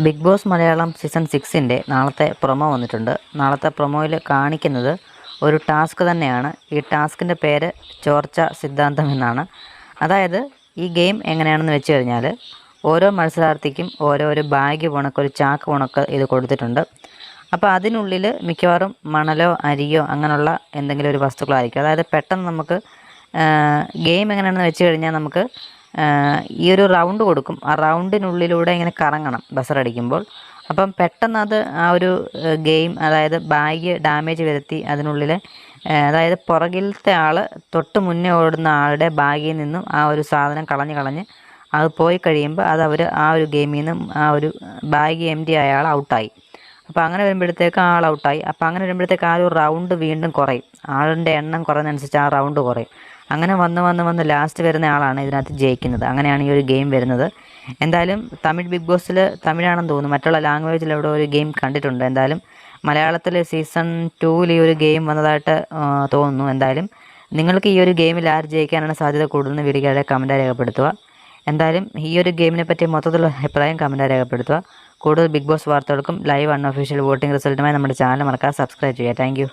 Big boss Malayalam season 6ൻ്റെ നാളത്തെ promo വന്നിട്ടുണ്ട്. നാളത്തെ പ്രൊമോയിൽ കാണിക്കുന്നത് ഒരു ടാസ്ക് തന്നെയാണ്. ഈ ടാസ്കിൻ്റെ പേര് ചോർച്ച സിദ്ധാന്തം എന്നാണ്. അതായത് ഈ ഗെയിം എങ്ങനെയാണെന്ന് വെച്ച് കഴിഞ്ഞാൽ ഓരോ മത്സരാർത്ഥിക്കും ഓരോരോ ബാഗ് കണക്ക് ഒരു ചാക്ക് കണക്ക് ഇത് കൊടുത്തിട്ടുണ്ട്. അപ്പോൾ അതിനുള്ളിൽ മിക്കവാറും മണലോ അരിയോ അങ്ങനെയുള്ള എന്തെങ്കിലും ഒരു വസ്തുക്കളായിരിക്കും. അതായത് പെട്ടെന്ന് നമുക്ക് ഗെയിം എങ്ങനെയാണെന്ന് വെച്ച് കഴിഞ്ഞാൽ നമുക്ക് ഈ ഒരു റൗണ്ട് കൊടുക്കും. ആ റൗണ്ടിനുള്ളിലൂടെ ഇങ്ങനെ കറങ്ങണം ബസറടിക്കുമ്പോൾ. അപ്പം പെട്ടെന്ന് അത് ആ ഒരു ഗെയിം, അതായത് ബാഗ് ഡാമേജ് വരുത്തി അതിനുള്ളിൽ, അതായത് പുറകിലത്തെ ആൾ തൊട്ട് മുന്നേ ഓടുന്ന ആളുടെ ബാഗിൽ നിന്നും ആ ഒരു സാധനം കളഞ്ഞ് അത് പോയി കഴിയുമ്പോൾ അത് അവർ ആ ഒരു ഗെയിമിൽ നിന്നും ആ ഒരു ബാഗ് എംപ്റ്റി ആയ ആൾ ഔട്ടായി. അപ്പോൾ അങ്ങനെ വരുമ്പോഴത്തേക്ക് ആൾ ഔട്ടായി. അപ്പോൾ അങ്ങനെ വരുമ്പോഴത്തേക്ക് ആ ഒരു റൗണ്ട് വീണ്ടും കുറയും. ആളിൻ്റെ എണ്ണം കുറയുന്നതനുസരിച്ച് ആ റൗണ്ട് കുറയും. അങ്ങനെ വന്ന് ലാസ്റ്റ് വരുന്ന ആളാണ് ഇതിനകത്ത് ജയിക്കുന്നത്. അങ്ങനെയാണ് ഈ ഒരു ഗെയിം വരുന്നത്. എന്തായാലും തമിഴ് ബിഗ് ബോസിൽ തമിഴാണെന്ന് തോന്നുന്നു, മറ്റുള്ള ലാംഗ്വേജിൽ എവിടെ ഒരു ഗെയിം കണ്ടിട്ടുണ്ട്. എന്തായാലും മലയാളത്തിൽ സീസൺ 2 ഈ ഒരു ഗെയിം വന്നതായിട്ട് തോന്നുന്നു. എന്തായാലും നിങ്ങൾക്ക് ഈ ഒരു ഗെയിമിൽ ആര് ജയിക്കാനാണ് സാധ്യത കൂടുതലെന്ന് വീഡിയോയുടെ കമൻറ്റായി രേഖപ്പെടുത്തുക. എന്തായാലും ഈ ഒരു ഗെയിമിനെ പറ്റി മൊത്തത്തിലുള്ള അഭിപ്രായം കമൻറ്റായി രേഖപ്പെടുത്തുക. കൂടുതൽ ബിഗ് ബോസ് വാർത്തകൾക്കും ലൈവ് അൺഒഫീഷ്യൽ വോട്ടിംഗ് റിസൾട്ടുമായി നമ്മുടെ ചാനൽ മറക്കാതെ സബ്സ്ക്രൈബ് ചെയ്യുക. താങ്ക്